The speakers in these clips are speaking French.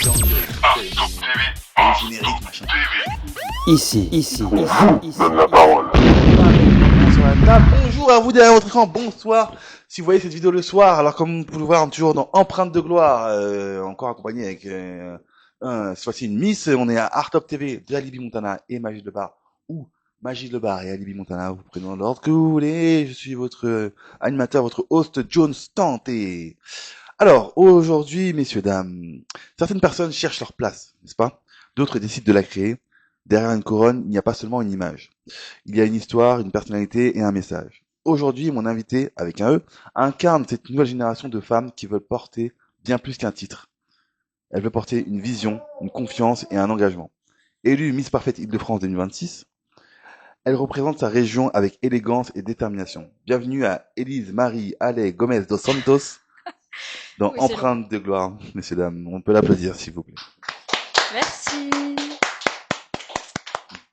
Dans le générique, machin. Ici. Donne la parole. Sur la table. Bonjour à vous derrière votre écran, bonsoir. Si vous voyez cette vidéo le soir, alors comme vous pouvez le voir, on est toujours dans Empreinte de gloire, encore accompagné avec cette fois-ci une Miss. On est à Art Top TV de Alibi Montana et Magie Le Bar, ou Magie Le Bar et Alibi Montana, vous prenez dans l'ordre que vous voulez. Je suis votre animateur, votre host Jones Tanté. Alors, aujourd'hui, messieurs, dames, certaines personnes cherchent leur place, n'est-ce pas? D'autres décident de la créer. Derrière une couronne, il n'y a pas seulement une image. Il y a une histoire, une personnalité et un message. Aujourd'hui, mon invité, avec un E, incarne cette nouvelle génération de femmes qui veulent porter bien plus qu'un titre. Elle veut porter une vision, une confiance et un engagement. Élue Miss Parfaite Île-de-France 2026, elle représente sa région avec élégance et détermination. Bienvenue à Élise Marie Allais Gomez dos Santos dans Oui, Empreinte de gloire, messieurs, dames. On peut l'applaudir, s'il vous plaît. Merci.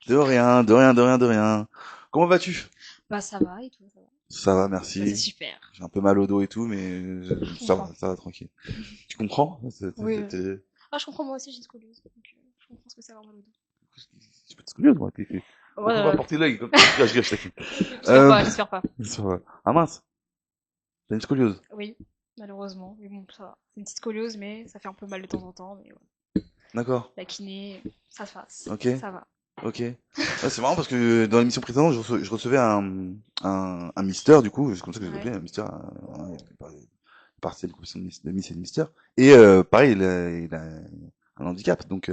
De rien, de rien, de rien, de rien. Comment vas-tu? Bah ça va et tout, ça va. Ça va, C'est merci. super. J'ai un peu mal au dos et tout, mais ça va, tranquille. Tu comprends? Oui. Ah, je comprends, moi aussi j'ai une scoliose, donc je comprends ce que c'est avoir mal au dos. Je peux te scoliose, moi, t'es fait. On Ouais, va porter l'œil. Je t'inquiète. j'espère pas. Ça va. Ah mince. T'as une scoliose. Oui, malheureusement, mais bon, ça va. C'est une petite scoliose, mais ça fait un peu mal de temps en temps, mais ouais. D'accord. La kiné, ça se passe. Ok. Ça va. Ok. Ouais, c'est marrant parce que dans l'émission précédente, je recevais un Mister, du coup, c'est comme ça que je l'appelais, un Mister, partie de la compétition de Miss et de Mister. Et pareil, il a un handicap, donc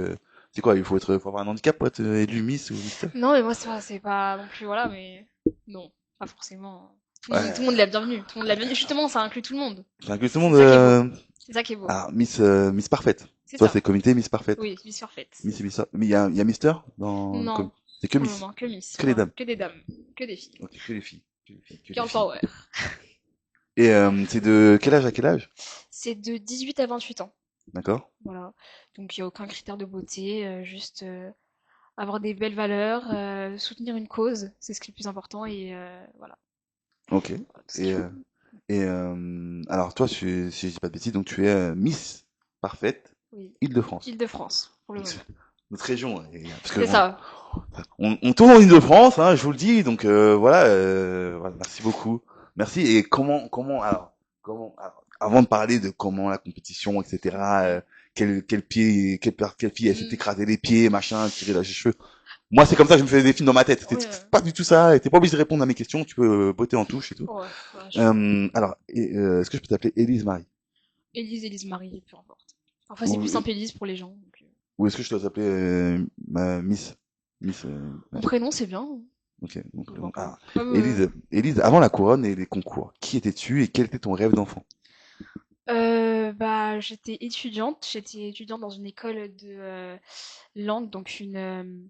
c'est quoi, faut avoir un handicap pour être élu Miss ou Mister? Non, mais moi, c'est pas non plus, voilà, mais non, pas forcément. Tout le Ouais. monde est la bienvenue. Tout le monde est la bienvenue. Justement, ça inclut tout le monde. C'est un que tout le monde. C'est ça qui est beau. C'est ça qui est beau. Ah, Miss Parfaite. C'est Toi, ça. c'est comité Miss Parfaite. Oui, Miss Parfaite. Miss et Miss. Mais il y a Mister dans le Non, c'est que pour le Miss. moment, que Miss. Que les dames. Que des dames. Que des filles. Ok, que les filles. Que les filles. Que les Girl filles. power. Et c'est de quel âge à quel âge? C'est de 18 à 28 ans. D'accord. Voilà. Donc il n'y a aucun critère de beauté, juste avoir des belles valeurs, soutenir une cause, c'est ce qui est le plus important et voilà. Ok. Voilà, tout ce qu'il Et faut. alors toi, si je dis pas de bêtises, donc tu es Miss Parfaite Oui. Île-de-France. Île-de-France, pour le moment. Notre région. Parce que C'est ça. on tourne en Île-de-France, hein, je vous le dis. Donc voilà, voilà, merci beaucoup. Merci. Et alors, avant de parler de comment la compétition, etc. Quel fille elle s'est écrasé les pieds, machin, tirer les cheveux. Moi, c'est comme ça que je me fais des films dans ma tête. Ouais. C'est pas du tout ça. T'es pas obligé de répondre à mes questions. Tu peux botter en touche et tout. Ouais, Alors, est-ce que je peux t'appeler Élise Marie? Élise Marie, peu importe. Enfin, c'est plus simple Élise pour les gens. Donc, ou est-ce que je dois t'appeler Miss mon prénom, c'est bien. Ok. Donc, Ouais. Élise, avant la couronne et les concours, qui étais-tu et quel était ton rêve d'enfant? Bah, j'étais étudiante. J'étais étudiante dans une école de langue, donc une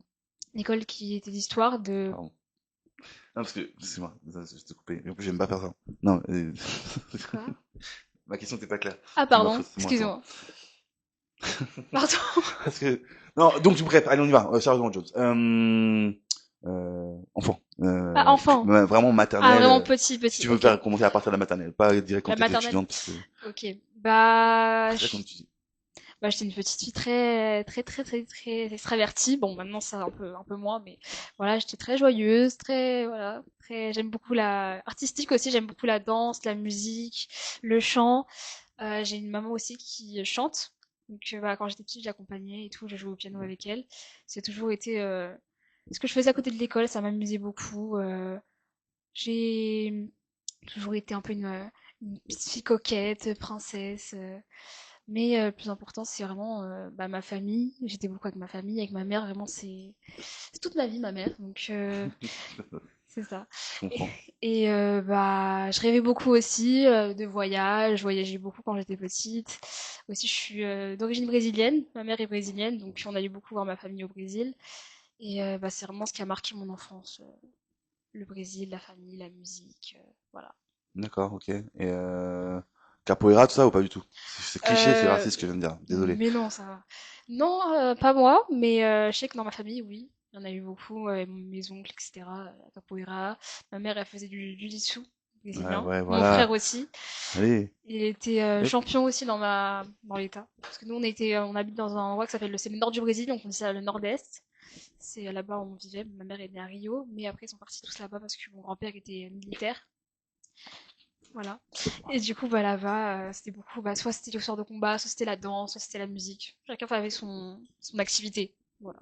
école qui était d'histoire de. Pardon. Non, parce que, c'est moi, je t'ai coupé. En plus, j'aime pas faire ça. Non, Quoi? ma question n'était pas claire. Ah, C'est ma pardon, faute, c'est excusez-moi. Pardon. Parce que, non, donc, bref, allez, on y va. Sérieusement, Jones. Enfant. Ah, enfant. Vraiment Ah, maternelle. vraiment petit, Si petit. tu veux Ok. faire commencer à partir de la maternelle, pas direct quand La t'étais maternelle. étudiante. Parce que, Ok. Bah, c'est ça comme tu dis. bah, j'étais une petite fille très extravertie. Bon, maintenant, ça un peu moins, mais voilà, j'étais très joyeuse, voilà, j'aime beaucoup artistique aussi, j'aime beaucoup la danse, la musique, le chant. J'ai une maman aussi qui chante. Donc, bah, quand j'étais petite, j'accompagnais et tout, j'ai joué au piano avec elle. C'est toujours été, ce que je faisais à côté de l'école, ça m'amusait beaucoup. J'ai toujours été un peu une petite fille coquette, princesse. Mais le plus important, c'est vraiment bah, ma famille. J'étais beaucoup avec ma famille, avec ma mère. Vraiment, c'est toute ma vie, ma mère. Donc, c'est ça. Je comprends. Et bah, je rêvais beaucoup aussi de voyage. Je voyageais beaucoup quand j'étais petite. Aussi, je suis d'origine brésilienne. Ma mère est brésilienne, donc on allait beaucoup voir ma famille au Brésil. Et bah, c'est vraiment ce qui a marqué mon enfance. Le Brésil, la famille, la musique, voilà. D'accord, ok. Et capoeira, tout ça ou pas du tout? C'est cliché, c'est Euh, raciste ce que je viens de dire. Désolé. mais non, ça va. Non, pas moi, mais je sais que dans ma famille, oui. Il y en a eu beaucoup, mes oncles, etc. La capoeira. Ma mère, elle faisait du jiu-jitsu brésilien. ouais, Mon frère voilà. aussi. Allez. Il était Hop. champion aussi dans l'état. Parce que nous, on habite dans un endroit qui s'appelle c'est le nord du Brésil, donc on dit ça le nord-est. C'est là-bas où on vivait. Ma mère est née à Rio, mais après ils sont partis tous là-bas parce que mon grand-père était militaire. Voilà. Et du coup, bah, là-bas, c'était beaucoup, bah, soit c'était le sport de combat, soit c'était la danse, soit c'était la musique. Chacun avait son activité. Voilà.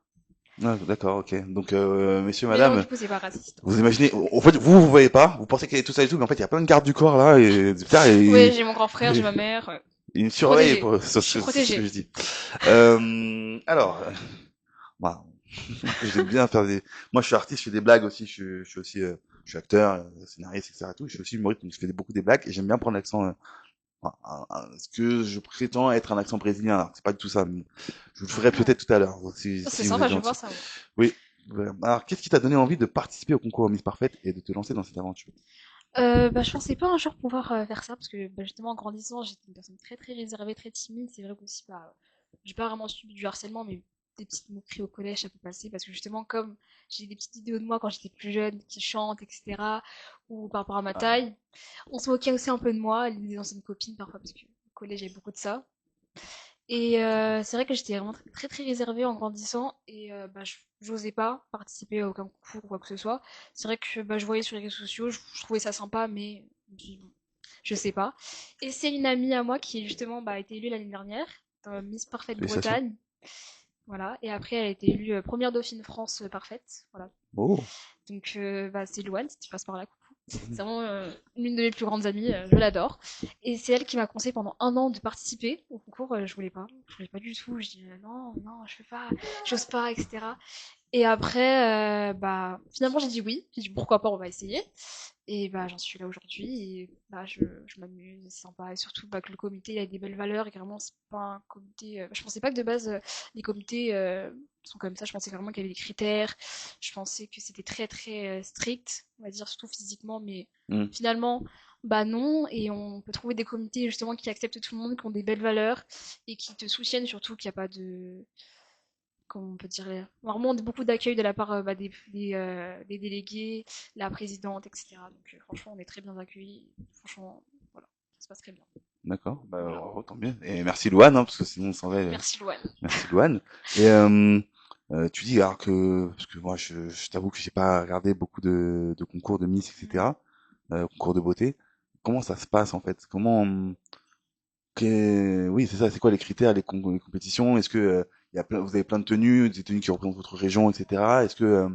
Ah, d'accord, ok. Donc, messieurs, Mais non, madame, du coup, c'est pas raciste. vous imaginez, en fait, vous voyez pas, vous pensez qu'elle est tout ça et tout, mais en fait, il y a plein de gardes du corps là, et putain, Oui, j'ai mon grand frère, j'ai ma mère. ils me surveillent Protégée. pour, Je suis c'est ce que protégée. je dis. Alors, bah, j'aime bien faire des. Moi, je suis artiste, je fais des blagues aussi. Je suis aussi, je suis acteur, scénariste, etc. Tout. Je suis aussi humoriste, donc je fais beaucoup des blagues et j'aime bien prendre l'accent. Enfin, ce que je prétends être un accent brésilien. Alors, c'est pas du tout ça. Mais je vous le ferai Ah, peut-être tout à l'heure, si, c'est si vous sympa, êtes je vais gentil. voir ça. Ouais. Oui. Alors, qu'est-ce qui t'a donné envie de participer au concours Miss Parfaite et de te lancer dans cette aventure? Bah, je pensais pas un jour pouvoir faire ça parce que bah, justement en grandissant, j'étais une personne très très réservée, très timide. C'est vrai qu'aussi, bah, j'ai pas vraiment subi du harcèlement, mais des petites moqueries au collège, ça peut passer parce que justement, comme j'ai des petites vidéos de moi quand j'étais plus jeune qui chante, etc., ou par rapport à ma Ah, taille, on se moquait aussi un peu de moi, les anciennes copines parfois parce que au collège, il y avait beaucoup de ça. Et c'est vrai que j'étais vraiment très très réservée en grandissant et bah, j'osais pas participer à aucun concours ou quoi que ce soit. C'est vrai que bah, je voyais sur les réseaux sociaux, je trouvais ça sympa, mais je me suis dit, bon, je sais pas. Et c'est une amie à moi qui justement bah, a été élue l'année dernière, Miss Parfaite félicitations. Bretagne. Voilà. Et après, elle a été élue première dauphine France parfaite. Voilà. Oh. Donc bah, c'est Louane, si tu passes par là, coucou. C'est vraiment l'une de mes plus grandes amies, je l'adore. Et c'est elle qui m'a conseillé pendant un an de participer au concours. Je voulais pas du tout. Je dis non, non, je fais pas, j'ose pas, etc. Et après, bah finalement j'ai dit oui. J'ai dit pourquoi pas, on va essayer. Et bah j'en suis là aujourd'hui. Et bah je m'amuse, c'est sympa. Et surtout bah, que le comité il a des belles valeurs. Et vraiment c'est pas un comité. Je pensais pas que de base les comités sont comme ça. Je pensais vraiment qu'il y avait des critères. Je pensais que c'était très très strict, on va dire surtout physiquement, mais Hmm. finalement, bah non. Et on peut trouver des comités justement qui acceptent tout le monde, qui ont des belles valeurs et qui te soutiennent surtout, qu'il n'y a pas de, comment on peut dire, vraiment beaucoup d'accueil de la part bah, des délégués, la présidente, etc. Donc franchement, on est très bien accueillis. Franchement, voilà, ça se passe très bien. D'accord. Bah, Voilà. tant bien. Et merci Louane, hein, parce que sinon, sans elle, Merci Louane. merci Louane. Et tu dis alors que parce que moi je t'avoue que j'ai pas regardé beaucoup de concours de Miss Mm. etc. Concours de beauté. Comment ça se passe en fait? Comment oui c'est ça. C'est quoi les critères, les compétitions? Est-ce que il y a vous avez plein de tenues, des tenues qui représentent votre région etc. Est-ce que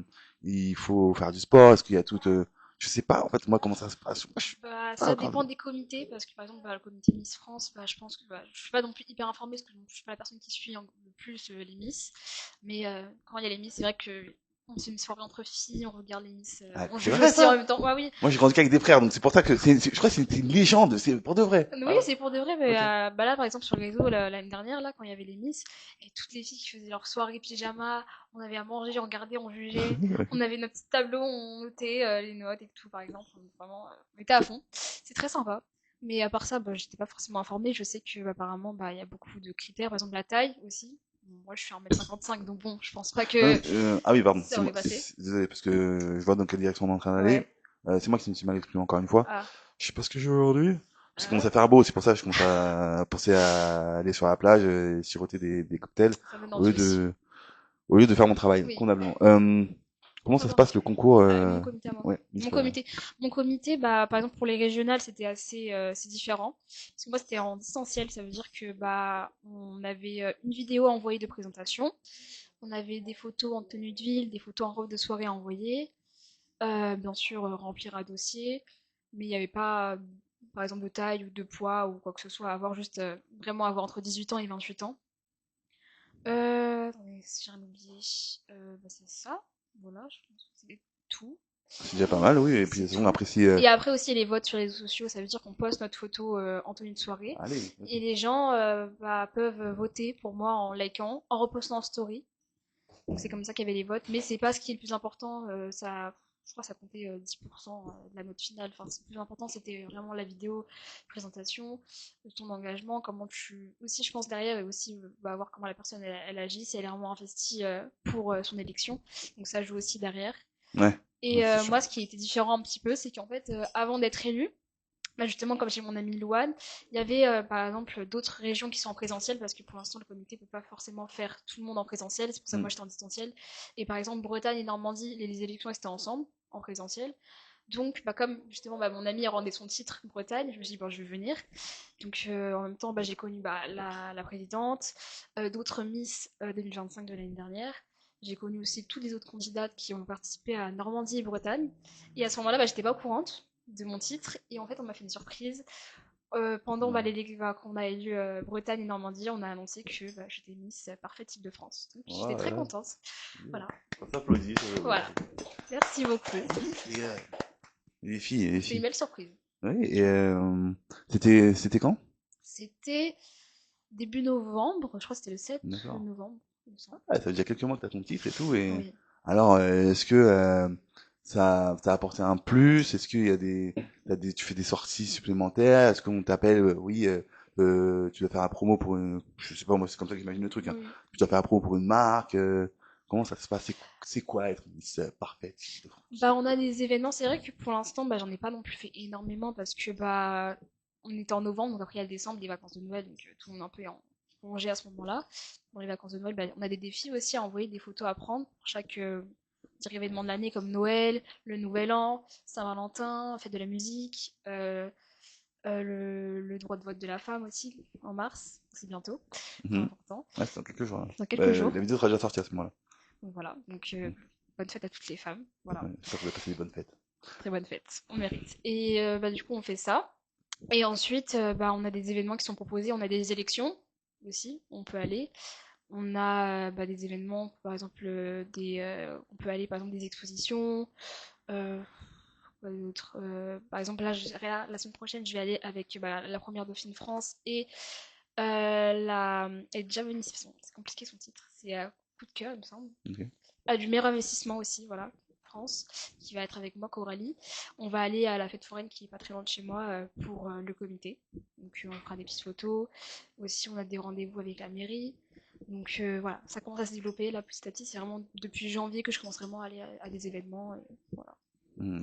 il faut faire du sport? Est-ce qu'il y a tout je sais pas en fait moi comment ça se passe. Moi, je suis Bah, pas ça grave. dépend des comités, parce que par exemple, bah, le comité Miss France, bah, je pense que bah, je suis pas non plus hyper informée, parce que je suis pas la personne qui suit le plus les Miss. Mais quand il y a les Miss, c'est vrai que on se fait une soirée entre filles, on regarde les Miss, Ah, on c'est juge vrai aussi en ça? même temps. Ouais, oui, Moi j'ai grandi qu'avec des frères donc c'est pour ça que je crois que c'est une légende. C'est pour de vrai. oui, Ah ouais? c'est pour de vrai, mais Ok. bah là, par exemple, sur le réseau, l'année dernière, là, quand il y avait les Miss, et toutes les filles qui faisaient leur soirée pyjama, on avait à manger, on regardait, on jugeait, on avait notre petit tableau, on notait les notes et tout, par exemple. Vraiment, on était à fond. C'est très sympa. Mais à part ça, bah, j'étais pas forcément informée. Je sais que apparemment, bah, il y a beaucoup de critères, par exemple la taille aussi. Bon, moi, je suis 1m55, donc bon, je pense pas que Ah oui, pardon, ça aurait passé. désolé, parce que je vois dans quelle direction on est en train d'aller. Ouais. C'est moi qui me suis mal exprimé encore une fois. Ah. Je sais pas ce que j'ai aujourd'hui. Parce qu'il commence Ah. à faire beau, c'est pour ça que je commence à penser à aller sur la plage et siroter des cocktails Ça me donne au lieu envie aussi. de, au lieu de faire mon travail, Oui. convenablement. Comment ça se Pardon. passe le concours Mon comité à moi. ouais, Mon comité. Mon comité, bah, par exemple, pour les régionales, c'était assez c'est différent. Parce que moi, c'était en distanciel. Ça veut dire que bah, on avait une vidéo à envoyer de présentation. On avait des photos en tenue de ville, des photos en robe de soirée à envoyer. Bien sûr, remplir un dossier. Mais il n'y avait pas, par exemple, de taille ou de poids ou quoi que ce soit à avoir. Juste vraiment avoir entre 18 ans et 28 ans. Attendez, si j'ai rien oublié. Bah, c'est ça. Voilà, je pense que c'est tout. C'est déjà pas mal, oui, et puis C'est on tout. apprécie, Et après aussi les votes sur les réseaux sociaux, ça veut dire qu'on poste notre photo en tenue de soirée. allez, Et vas-y. les gens bah, peuvent voter pour moi en likant, en repostant en story. Donc c'est comme ça qu'il y avait les votes. Mais c'est pas ce qui est le plus important. Je crois que ça comptait 10% de la note finale. Enfin, le plus important, c'était vraiment la vidéo, présentation, ton engagement, comment tu... Aussi, je pense, derrière, et aussi bah, voir comment la personne, elle agit, si elle est vraiment investie pour son élection. Donc ça joue aussi derrière. Ouais. Et C'est sûr. moi, ce qui était différent un petit peu, c'est qu'en fait, avant d'être élue, bah justement, comme j'ai mon ami Louane, il y avait par exemple d'autres régions qui sont en présentiel parce que pour l'instant le comité peut pas forcément faire tout le monde en présentiel. C'est pour ça que moi Mm. j'étais en distanciel. Et par exemple Bretagne et Normandie, les élections étaient ensemble en présentiel. Donc bah, comme justement bah, mon ami a rendé son titre Bretagne, je me suis dit bon je vais venir. Donc en même temps bah, j'ai connu bah, la présidente, d'autres Miss 2025 de l'année dernière. J'ai connu aussi tous les autres candidates qui ont participé à Normandie et Bretagne. Et à ce moment-là, bah, j'étais pas au courante de mon titre. Et en fait, on m'a fait une surprise. Pendant bah, qu'on a élu Bretagne et Normandie, on a annoncé que bah, j'étais Miss Parfaite Île-de-France. Donc j'étais très Ouais, contente. Voilà. on s'applaudit. Voilà. Merci beaucoup. Les, euh, les filles, les C'était une filles. belle surprise. Oui, et c'était quand? C'était début novembre. Je crois que c'était le 7 D'accord. novembre, il me semble. Ouais, ça fait déjà quelques mois que t'as ton titre et tout. Et Oui. alors, est-ce que ça a apporté un plus? Est-ce qu'il y a tu fais des sorties supplémentaires? Est-ce qu'on t'appelle, oui, tu dois faire un promo pour une, je sais pas moi, c'est comme ça que j'imagine le truc, hein. Oui. Tu dois faire un promo pour une marque. Comment ça se passe? C'est quoi être Miss parfaite de France? Bah, on a des événements. C'est vrai que pour l'instant, bah, j'en ai pas non plus fait énormément parce que bah, on était en novembre, donc après il y a le décembre, les vacances de Noël, donc tout le monde est un peu en congé à ce moment-là. Dans les vacances de Noël, bah, on a des défis aussi à envoyer des photos à prendre pour chaque événement de l'année comme Noël, le Nouvel An, Saint-Valentin, fête de la musique, le droit de vote de la femme aussi en mars, c'est bientôt, c'est Mhm. important, Ouais, c'est dans quelques jours, là. dans quelques jours. La vidéo sera déjà sortie à ce moment-là. Donc voilà, donc Mhm. bonne fête à toutes les femmes, voilà, Ouais, j'espère que vous avez passé des bonnes fêtes. très bonne fête, on mérite. Et bah, du coup on fait ça. Et ensuite, bah, on a des événements qui sont proposés, on a des élections aussi, on peut aller. On a bah, des événements, par exemple, on peut aller par exemple des expositions. Euh, quoi d'autre par exemple, là, la semaine prochaine, je vais aller avec bah, la première Dauphine France et elle est déjà venue, c'est compliqué son titre, c'est Coup de cœur, il me semble. Ok. Ah, du meilleur investissement aussi, voilà, France, qui va être avec moi, Coralie. On va aller à la fête foraine qui est pas très loin de chez moi pour le comité. Donc on fera des petites photos. Aussi, on a des rendez-vous avec la mairie. Donc voilà, ça commence à se développer là petit à petit. C'est vraiment depuis janvier que je commence vraiment à aller à des événements. Et voilà.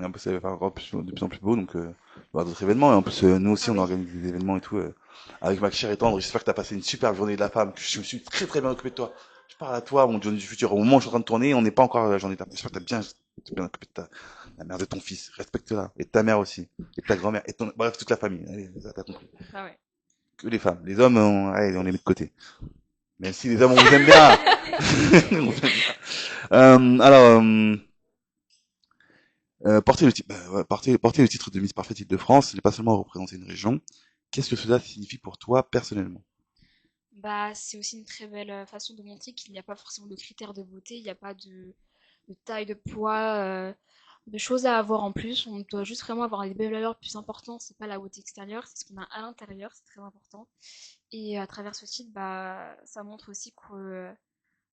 En plus, ça va faire encore de plus en plus beau, donc il va y avoir d'autres événements. Et en plus, nous aussi, Ah on oui, organise des événements et tout. Avec ma chère et tendre, j'espère que tu as passé une super journée de la femme, que je me suis très très bien occupé de toi. Je parle à toi, mon Johnny du futur. Au moment où je suis en train de tourner, on n'est pas encore à la journée de la femme. J'espère que t'es bien occupé de la mère de ton fils. Respecte-la. Et de ta mère aussi. Et de ta grand-mère. Bref, toute la famille. Allez, ça, t'as compris. ah ouais. Que les femmes. Les hommes, allez, on les met de côté. Même si les hommes, on vous aime bien. On vous aime bien. Alors, porter le titre de Miss Parfaite Île-de-France, ce n'est pas seulement représenter une région. Qu'est-ce que cela signifie pour toi personnellement? Bah, c'est aussi une très belle façon de montrer qu'il n'y a pas forcément de critères de beauté, il n'y a pas de taille, de poids, de choses à avoir en plus. On doit juste vraiment avoir les belles valeurs le plus important, c'est pas la beauté extérieure, c'est ce qu'on a à l'intérieur, c'est très important. Et à travers ce site, bah, ça montre aussi que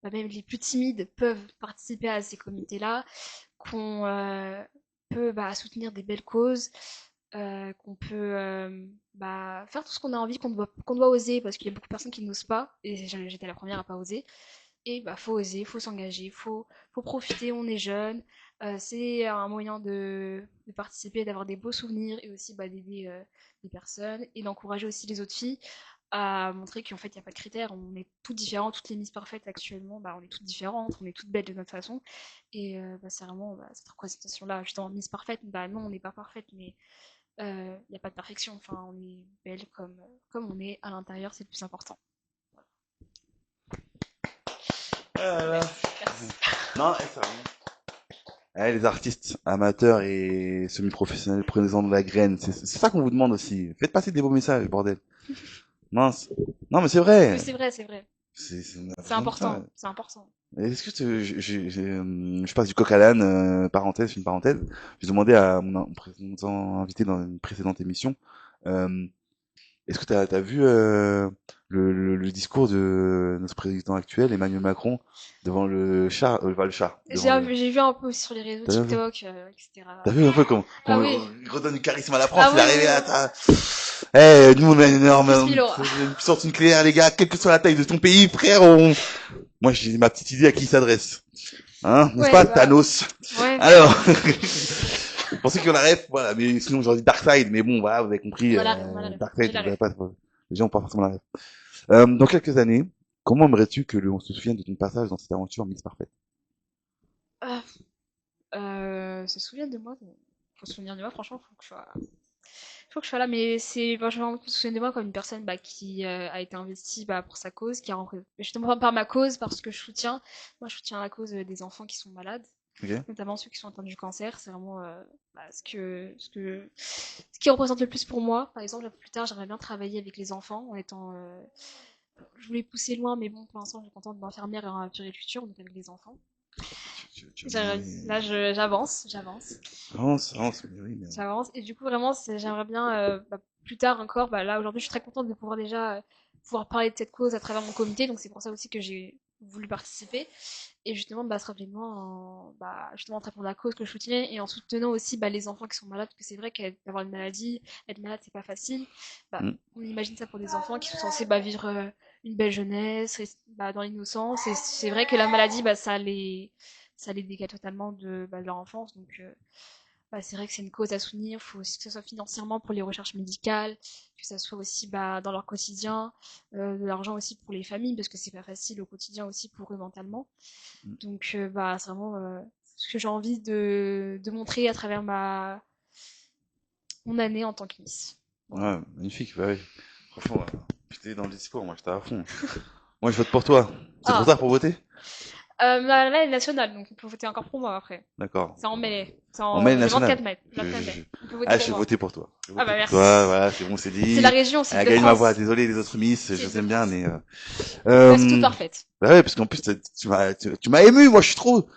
bah, même les plus timides peuvent participer à ces comités-là, qu'on peut bah, soutenir des belles causes, qu'on peut bah, faire tout ce qu'on a envie, qu'on doit oser, parce qu'il y a beaucoup de personnes qui n'osent pas, et j'étais la première à pas oser. Et bah faut oser, faut s'engager, faut profiter, on est jeune. C'est un moyen de participer, d'avoir des beaux souvenirs et aussi bah, d'aider des personnes et d'encourager aussi les autres filles à montrer qu'en fait il n'y a pas de critères, on est toutes différentes, toutes les Miss Parfaites actuellement, bah, on est toutes différentes, on est toutes belles de notre façon. Et bah, c'est vraiment bah, cette représentation-là, justement Miss Parfaite, bah non on n'est pas parfaite, mais il n'y a pas de perfection, enfin on est belle comme on est à l'intérieur, c'est le plus important. Voilà. Merci. Non, ça les artistes amateurs et semi-professionnels, prenez-en de la graine. C'est ça qu'on vous demande aussi. Faites passer des beaux messages, bordel. Mince. Non, mais c'est Oui, vrai. c'est vrai, c'est vrai. On a C'est besoin de ça. important, c'est important. Est-ce que je passe du coq à l'âne, parenthèse, une parenthèse. J'ai demandé à mon précédent invité dans une précédente émission, euh, est-ce que t'as vu le discours de notre président actuel, Emmanuel Macron, devant le chat, pas le chat, devant le. J'ai vu un peu sur les réseaux T'as bien vu? TikTok, etc. T'as vu un peu Ah comment oui, il redonne du charisme à la France, ah il est oui, arrivé oui, à oui. ta. Eh, nous on a une Plus énorme 1000 euros. une puissance nucléaire, les gars, quelle que soit la taille de ton pays, frère, moi j'ai ma petite idée à qui il s'adresse. Hein, n'est-ce Ouais, pas, bah, Thanos? ouais, Alors, pour ceux qui ont la ref, voilà, mais sinon j'aurais dit Darkseid, mais bon, voilà, vous avez compris, on a la ref. J'ai Darkseid, la vous avez ref. pas, les gens ont pas forcément la ref. Dans quelques années, comment aimerais-tu que on se souvienne de ton passage dans cette aventure Miss Parfaite? Ah, se souviennent de moi. Faut se souvenir de moi, franchement, faut que je sois là, mais c'est, bah, je me souviens de moi comme une personne bah, qui a été investie bah, pour sa cause, qui a rencontré, justement pas par ma cause, parce que moi je soutiens la cause des enfants qui sont malades, Ok. notamment ceux qui sont atteints du cancer. C'est vraiment bah, ce qui représente le plus pour moi. Par exemple, plus tard, j'aimerais bien travailler avec les enfants en étant, je voulais pousser loin, mais bon, pour l'instant, je suis contente d'infirmière en puriculture, donc avec les enfants. Là, j'avance. Avance, mais oui, mais... J'avance. Et du coup, vraiment, j'aimerais bien, bah, plus tard encore, bah, là, aujourd'hui, je suis très contente de pouvoir déjà pouvoir parler de cette cause à travers mon comité. Donc, c'est pour ça aussi que j'ai voulu participer. Et justement, bah, se rappeler de moi bah, justement, en traitant la cause que je soutiens et en soutenant aussi bah, les enfants qui sont malades. Parce que c'est vrai qu'avoir une maladie, être malade, c'est pas facile. Bah, Hmm. on imagine ça pour des enfants qui sont censés bah, vivre une belle jeunesse, bah, dans l'innocence. Et c'est vrai que la maladie, bah, ça les dégage totalement bah, de leur enfance. Donc, bah, c'est vrai que c'est une cause à soutenir. Il faut aussi que ce soit financièrement pour les recherches médicales, que ça soit aussi bah, dans leur quotidien, de l'argent aussi pour les familles, parce que c'est pas facile au quotidien aussi pour eux mentalement. Donc, bah, c'est vraiment ce que j'ai envie de montrer à travers mon année en tant que Miss. Voilà. Ouais, magnifique, bah oui. Franchement, j'étais dans le discours, moi, j'étais à fond. Moi, je vote pour toi. C'est trop Ah, tard pour voter? là, elle est nationale, donc on peut voter encore pour moi après. D'accord. C'est en mai. C'est En mai en le national. 24 mai. Je, 24 je, mai. je... On peut voter Ah, pour je vais moi. voter pour toi. Je vais Ah voter bah pour merci. toi, voilà, c'est bon, c'est C'est la dit. région aussi, Elle a de gagné ma voix, France. désolé les autres Miss, C'est je de t'aime bien, France. mais... Elles sont toutes parfaites. Bah ouais, parce qu'en plus, tu m'as ému, moi, je suis trop...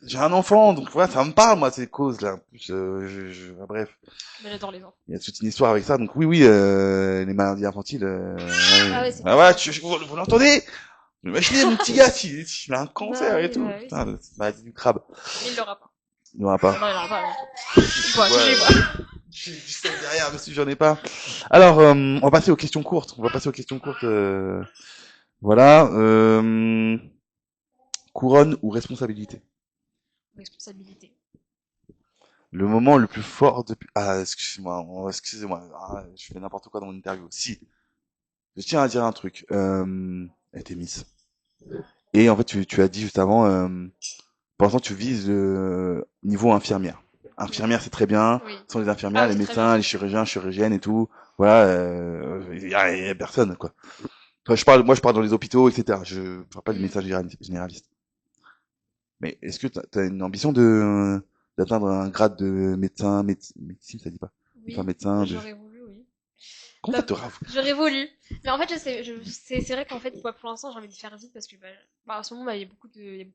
J'ai un enfant, donc voilà, ça me parle, moi, ces causes-là. En plus, bref, Mais j'adore les enfants. il y a toute une histoire avec ça, donc oui, oui, les maladies infantiles, Ah ouais. ouais, c'est Ah pas ouais, simple. vous l'entendez? Imaginez mon petit gars s'il a un cancer et tout. Bah oui, Putain, c'est maladie du crabe. mais il l'aura pas. Il n'y aura Ah pas. non, il l'aura pas. Non. Tu Touche-moi, vois, touchez-moi. j'ai du sel derrière, monsieur, j'en ai pas. Alors, on va passer aux questions courtes. On va passer aux questions courtes. Voilà. Couronne ou responsabilité? Responsabilité. Le moment le plus fort depuis... Ah, excusez-moi. Ah, je fais n'importe quoi dans mon interview. Si, je tiens à dire un truc. Elle était Miss. Et en fait, tu as dit juste avant, pour l'instant, tu vises le niveau infirmière. Oui. Infirmière, c'est très bien. Oui. Ce sont les infirmières, Ah, les c'est très bien. médecins, les chirurgiens, chirurgiennes et tout. Voilà, y a personne, quoi. Enfin, moi, je parle dans les hôpitaux, etc. Je parle pas des Mm. médecins généralistes. Mais est-ce que t'as une ambition d'atteindre un grade de médecine, ça dit pas? Enfin, Oui, médecin, j'aurais voulu, oui. comment ça Bah, te rave? j'aurais voulu. Mais en fait, c'est vrai qu'en fait, moi, pour l'instant, j'ai envie de faire vite parce que bah, en ce moment, bah, il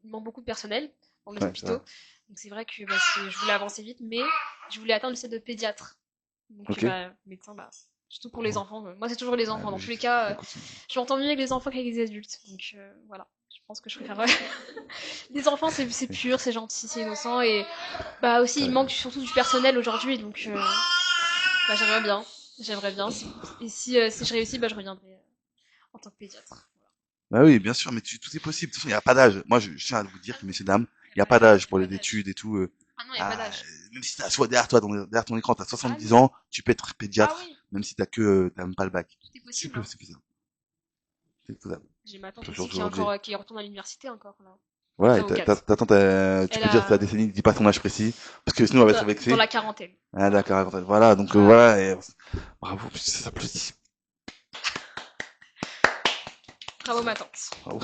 manque beaucoup de personnel dans les Ouais, c'est hôpitaux. vrai. Donc c'est vrai que bah, je voulais avancer vite, mais je voulais atteindre le stade de pédiatre. Donc Ok. bah, médecin, bah, surtout pour les enfants. Moi, c'est toujours les Ouais, enfants. Dans tous les logique. cas, Écoute, je m'entends mieux avec les enfants qu'avec les adultes. Donc voilà. Je pense que je préfère. Les enfants, c'est pur, c'est gentil, c'est innocent. Et bah aussi, il t'as- manque surtout du personnel aujourd'hui. Donc bah, j'aimerais bien. J'aimerais bien. Et si je réussis, bah, je reviendrai en tant que pédiatre. Bah oui, bien sûr, mais tout est possible. De toute façon, il n'y a pas d'âge. Moi, je tiens à vous dire que, messieurs, dames, il n'y a pas d'âge Il pour n'y a les pas d'âge. études et tout. Ah non, il n'y a pas Ah, d'âge. même si t'as soit derrière toi, derrière ton écran, t'as Ah 70 oui. ans, tu peux être Ah pédiatre, oui. même si t'as même pas le bac. Tout est possible. Hein. C'est faisable. C'est faisable. J'ai ma tante Surtout aussi aujourd'hui. qui retourne à l'université encore là. Voilà, et Enfin, au 4. tu Elle peux dire a ta décennie, dis pas ton âge précis, parce que sinon elle va être dans vexée. la quarantaine. Ah, Voilà. d'accord, voilà, donc Voilà. voilà, et, bravo, ça s'applaudit. Bravo ma tante. Bravo.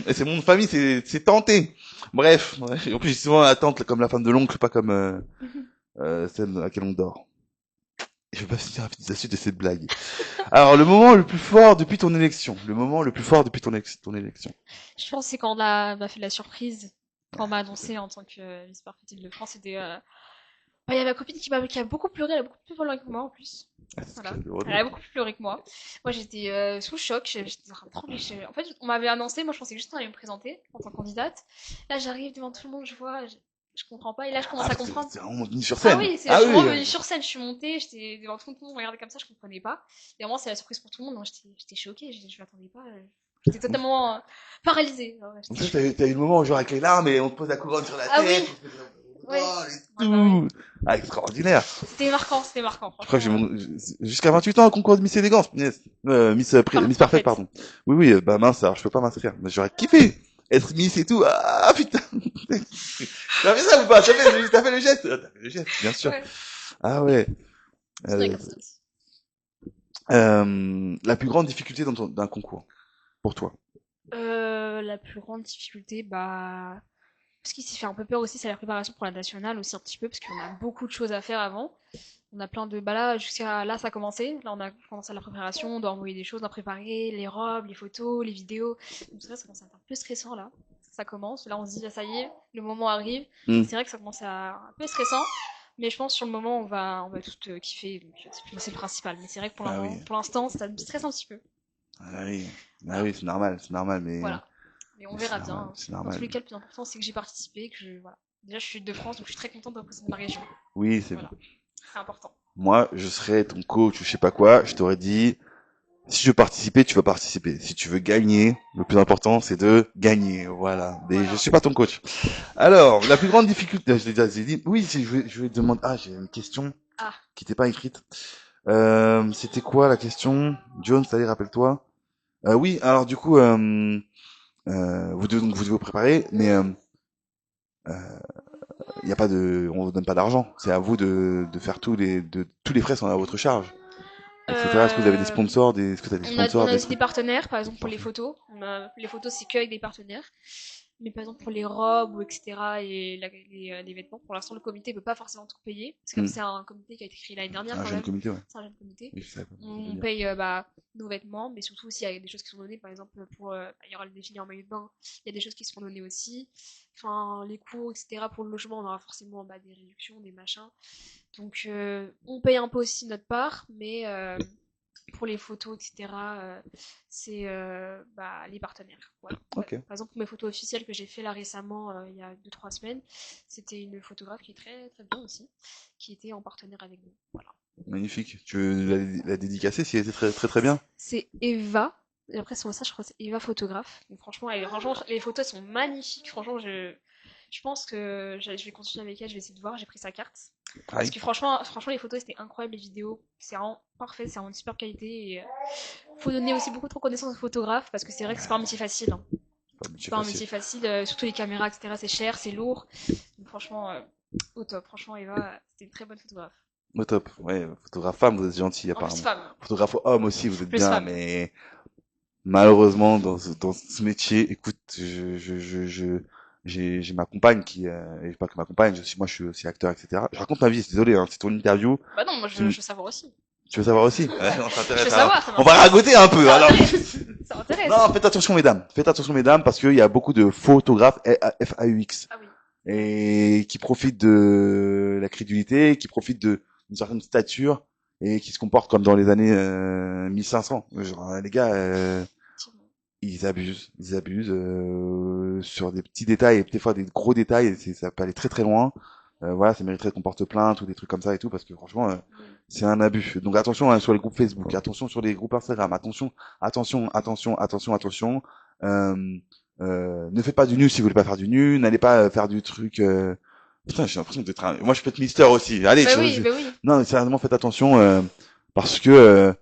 Et c'est mon nom de famille, c'est tenté. Bref, ouais. En plus j'ai souvent la tante comme la femme de l'oncle, pas comme celle à laquelle on dort. Et je vais pas finir la suite de cette blague. Alors, le moment le plus fort depuis ton élection. Le moment le plus fort depuis ton élection. Je pense que c'est quand m'a fait la surprise, quand on m'a annoncé en tant que Miss Perfect Île-de-France. C'était bah, il y a ma copine qui a beaucoup pleuré, elle a beaucoup plus pleuré que moi en plus. Ah, c'est ce Voilà. qu'il y a de Elle a beaucoup plus pleuré que moi. Moi j'étais sous le choc, j'étais en train de trembler. En fait, on m'avait annoncé, moi je pensais juste qu'on allait me présenter en tant que candidate. Là j'arrive devant tout le monde, je comprends pas. Et là je commence Ah, à comprendre. c'est vraiment venu sur Ah scène. oui, je Ah suis oui. vraiment venue sur scène, je suis montée, j'étais devant tout le monde, je regardais comme ça, je comprenais pas. Et vraiment c'est la surprise pour tout le monde, donc j'étais choquée, je m'attendais pas. J'étais totalement paralysée. Ouais, En plus, t'as eu le moment, genre, avec les larmes et on te pose la couronne sur la Ah tête. oui. On te fait Ouais. et Ouais, bah oui. tout. Ah, extraordinaire. C'était marquant, Je crois que franchement. jusqu'à 28 ans, un concours de Miss Élégance, punaise. Miss Parfaite, Parfaite. pardon. Oui, oui, bah mince, alors je peux pas m'inscrire. Mais j'aurais kiffé être Miss et tout. Ah, putain. T'as fait ça ou pas? T'as fait le geste? Ah, t'as fait le geste, bien sûr. Ouais. Ah ouais. C'est vrai Euh, que c'était aussi. la plus grande difficulté d'un concours, pour toi. La plus grande difficulté, bah, ce qui s'est fait un peu peur aussi, c'est la préparation pour la nationale aussi un petit peu, parce qu'on a beaucoup de choses à faire avant. On a plein de, bah là, jusqu'à là, ça a commencé. Là, on a commencé la préparation, on doit envoyer des choses, on doit préparer les robes, les photos, les vidéos. Donc c'est vrai, ça commence à être un peu stressant là. Ça commence. Là, on se dit, ah, ça y est, le moment arrive. Hmm. C'est vrai que ça commence à un peu stressant. Mais je pense sur le moment, on va tout kiffer. Donc c'est le principal. Mais c'est vrai que Ah oui. pour l'instant, ça me stresse un petit peu. Ah oui. Ah Voilà. oui, c'est normal, Voilà. Mais on mais verra bien. c'est Dans tous normal. les cas, le plus important, c'est que j'ai participé, que je, voilà. Déjà, je suis de France, donc je suis très contente de représenter ma région. Oui, c'est bien. Voilà. C'est important. Moi, je serais ton coach ou je sais pas quoi, je t'aurais dit, si je veux participer, tu vas participer. Si tu veux gagner, le plus important, c'est de gagner. Voilà. Mais je Voilà. suis pas ton coach. Alors, la plus grande difficulté, je l'ai déjà dit. Oui, si je vais te demander, ah, j'ai une question Ah, qui n'était pas écrite. C'était quoi la question? Jones, allez, rappelle-toi. Oui, alors du coup, donc vous devez vous préparer, mais il y a pas de, on vous donne pas d'argent. C'est à vous de faire tous les frais sont à votre charge, etc. Est-ce que vous avez des euh, sponsors, est-ce que tu as des on sponsors, a des aussi des trucs? partenaires, par exemple pour les Parfait. photos. Les photos, c'est que avec des partenaires. Mais par exemple pour les robes ou etc. et les vêtements, pour l'instant le comité ne peut pas forcément tout payer. Parce que comme Hmm. c'est un comité qui a été créé l'année dernière Un quand jeune même, comité, ouais. c'est un jeune comité. Oui, je sais pas ce que je veux On dire. paye nos vêtements, mais surtout s'il y a des choses qui sont données, par exemple pour il y aura le défilé en maillot de bain, il y a des choses qui seront données aussi. Enfin les cours, etc. Pour le logement, on aura forcément des réductions, des machins. Donc on paye un peu aussi notre part, mais pour les photos, etc., c'est les partenaires. Voilà. Ouais. Ok, Par exemple, pour mes photos officielles que j'ai fait là récemment, il y a 2 3 semaines, c'était une photographe qui est très très bien aussi, qui était en partenaire avec nous. Voilà. magnifique. Tu veux la dédicacer si elle était très très très bien? C'est Eva. Et après, sur ça, je crois que c'est Eva photographe. Donc, franchement, les photos elles sont magnifiques. Franchement, je pense que je vais continuer avec elle. Je vais essayer de voir. J'ai pris sa carte. Parce Aïe. que franchement, les photos, c'était incroyable. Les vidéos, c'est vraiment parfait. C'est en super qualité. Et faut donner aussi beaucoup de reconnaissance aux photographes. Parce que c'est vrai que c'est pas un métier facile. Hein. Pas un C'est métier pas un facile. métier facile. Surtout les caméras, etc. C'est cher, c'est lourd. Donc, franchement, au top. Franchement, Eva, c'était une très bonne photographe. Au top. Ouais, photographe femme, vous êtes gentil En plus, apparemment. femme. Photographe homme aussi, vous êtes Plus bien, femme. mais malheureusement dans ce métier, écoute, j'ai ma compagne et pas que ma compagne, moi je suis aussi acteur, etc. Je raconte ma vie, désolé, hein, c'est ton interview. Bah non, moi, Tu, m- je veux savoir aussi. tu veux savoir aussi? Ouais, on Je veux s'intéresse. Alors, savoir, ça on va m'intéresse. ragoter un peu. Ça Alors, m'intéresse. Ça m'intéresse. non, faites attention mesdames, parce qu'il y a beaucoup de photographes FAUX Ah oui. et qui profitent de la crédulité, qui profitent d'une certaine stature et qui se comportent comme dans les années 1500. Genre, les gars. Effectivement. Ils abusent sur des petits détails et des fois des gros détails. Et ça peut aller très très loin. Voilà, ça mériterait qu'on porte plainte ou des trucs comme ça et tout parce que franchement, Mm. c'est un abus. Donc attention hein, sur les groupes Facebook, attention sur les groupes Instagram, attention. Euh, ne faites pas du nu si vous voulez pas faire du nu. N'allez pas faire du truc. Putain, j'ai l'impression d'être un... Moi, je peux être Mister aussi. Allez, Bah oui. non, mais sérieusement, faites attention parce que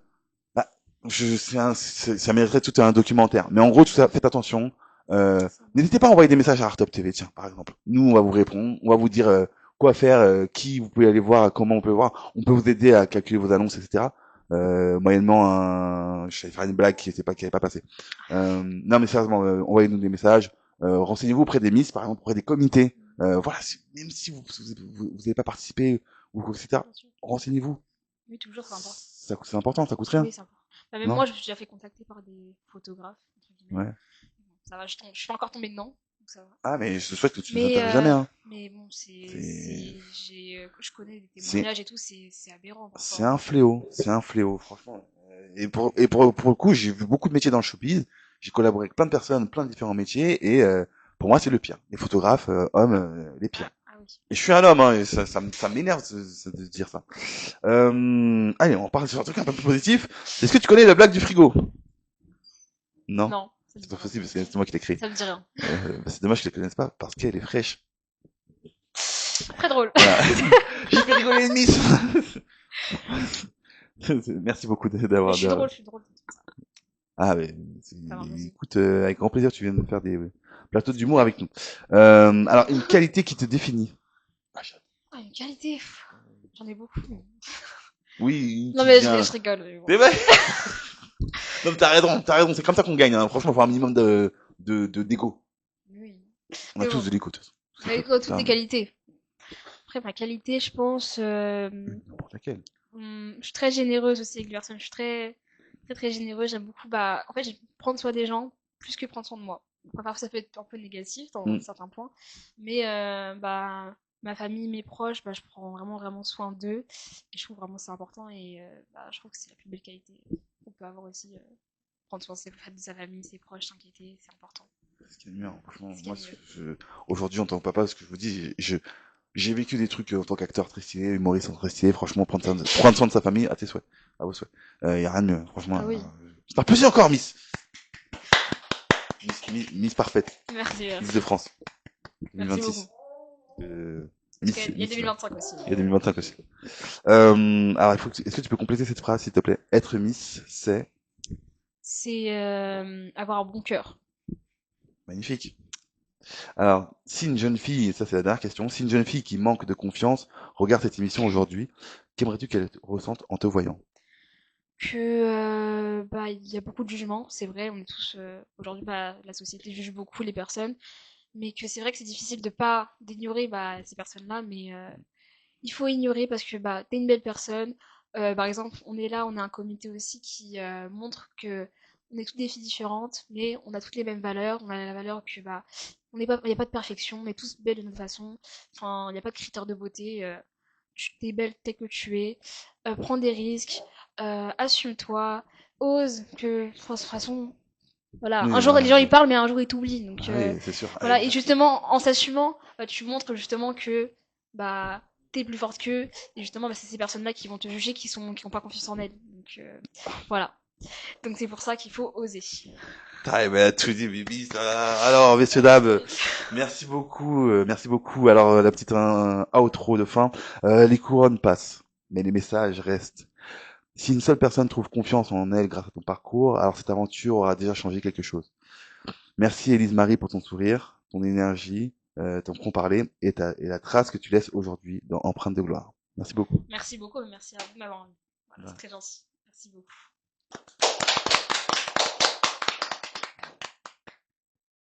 bah, ça mériterait tout un documentaire. Mais en gros, tout ça, faites attention. Ça. N'hésitez pas à envoyer des messages à Artop TV, tiens, par exemple. Nous, on va vous répondre, on va vous dire quoi faire, qui vous pouvez aller voir, comment on peut voir. On peut vous aider à calculer vos annonces, etc. Moyennement, je vais faire une blague qui n'avait pas passé. Non, mais sérieusement, envoyez-nous des messages. Renseignez-vous auprès des miss, par exemple, auprès des comités. Voilà, même si vous n'avez pas participé ou etc. Bien sûr. Renseignez-vous. Oui, toujours, c'est important. C'est important, ça coûte rien, Oui, c'est important. Bah, même non? moi, je me suis déjà fait contacter par des photographes, entre guillemets. Ouais. Bon, ça va, je suis pas encore tombée dedans, donc ça va. Ah, mais je souhaite que tu ne t'intéresses jamais, hein. Mais bon, C'est, je connais des c'est, témoignages et tout, c'est aberrant c'est parfois. un fléau. C'est un fléau, franchement. Pour le coup, j'ai vu beaucoup de métiers dans le showbiz. J'ai collaboré avec plein de personnes, plein de différents métiers, et pour moi, c'est le pire. Les photographes, hommes, les pires. Ah oui. Et je suis un homme, hein, et ça m'énerve de dire ça. Allez, on parle sur un truc un peu plus positif. Est-ce que tu connais la blague du frigo? Non. Non, Ça me C'est dit pas rien. possible, c'est moi qui l'ai créé. Ça me dit rien. C'est dommage que je la connaisse pas parce qu'elle est fraîche. Très drôle. Voilà. J'ai fait rigoler une miss. Merci beaucoup Mais d'avoir. je suis drôle. Ah, mais Ça va, vas-y. écoute, avec grand plaisir, tu viens de faire des plateaux d'humour avec nous. Alors, une qualité qui te définit. Ah, une qualité. J'en ai beaucoup. Oui, Non, qui mais vient. je rigole. Mais bon. C'est vrai. Non, mais t'as raison, c'est comme ça qu'on gagne, hein. Franchement, il faut un minimum d'égo. Oui. On a Mais tous bon. de l'égo, de toute façon. Mais quoi, toutes les qualités. Après, ma qualité, je pense, N'importe laquelle. je suis très généreuse aussi avec les personnes. Je suis très généreuse. J'aime beaucoup, en fait, j'aime prendre soin des gens plus que prendre soin de moi. Enfin, parfois, ça peut être un peu négatif dans Mm. certains points. Mais, ma famille, mes proches, je prends vraiment soin d'eux. Et je trouve vraiment que c'est important. Et, je trouve que c'est la plus belle qualité qu'on peut avoir aussi. Prendre soin de sa famille, ses proches, s'inquiéter, c'est important. C'est ce qu'il y a de mieux, hein. Franchement, C'est ce qu'il y moi, a de mieux. aujourd'hui, en tant que papa, ce que je vous dis, j'ai vécu des trucs en tant qu'acteur très stylé, humoriste très stylé. Franchement, prendre soin de sa famille, à tes souhaits. À vos souhaits. Y a rien de mieux, franchement. Ah oui. J'espère plus encore, Miss. Miss parfaite. Merci. Miss de France. Merci 2026. beaucoup. Miss, Parce qu'il y a Miss, 2025 aussi. il y a 2025 aussi. Alors, est-ce que tu peux compléter cette phrase, s'il te plaît? Être Miss, c'est C'est avoir un bon cœur. magnifique. Alors, si une jeune fille, et ça c'est la dernière question, si une jeune fille qui manque de confiance regarde cette émission aujourd'hui, qu'aimerais-tu qu'elle ressente en te voyant? Que il y a beaucoup de jugements, c'est vrai, on est tous aujourd'hui la société juge beaucoup les personnes, mais que c'est vrai que c'est difficile de pas d'ignorer ces personnes-là, mais il faut ignorer parce que t'es une belle personne. Par exemple, on est là, on a un comité aussi qui montre que on est toutes des filles différentes, mais on a toutes les mêmes valeurs. On a la valeur que on n'est pas, il n'y a pas de perfection, on est tous belles de notre façon. Enfin, il n'y a pas de critères de beauté. Tu es belle telle que tu es. Prends des risques, assume-toi, ose que de toute façon, voilà, un Oui, jour voilà. les gens ils parlent, mais un jour ils t'oublient. Donc Ah oui, c'est sûr. voilà, et justement en s'assumant, tu montres justement que bah t'es plus forte qu'eux, et justement c'est ces personnes-là qui vont te juger, qui ont pas confiance en elles. Donc voilà. Donc c'est pour ça qu'il faut oser. Ah, ben, tout dit, Bibi, ça. Alors, messieurs, dames, merci beaucoup, merci beaucoup. Alors, la petite outro de fin. Les couronnes passent, mais les messages restent. Si une seule personne trouve confiance en elle grâce à ton parcours, alors cette aventure aura déjà changé quelque chose. Merci Élise Marie pour ton sourire, ton énergie, ton franc-parler et la trace que tu laisses aujourd'hui dans Empreinte de gloire. Merci beaucoup. Merci beaucoup, merci à vous de m'avoir vu. Voilà, Ouais. c'est très gentil. Merci beaucoup.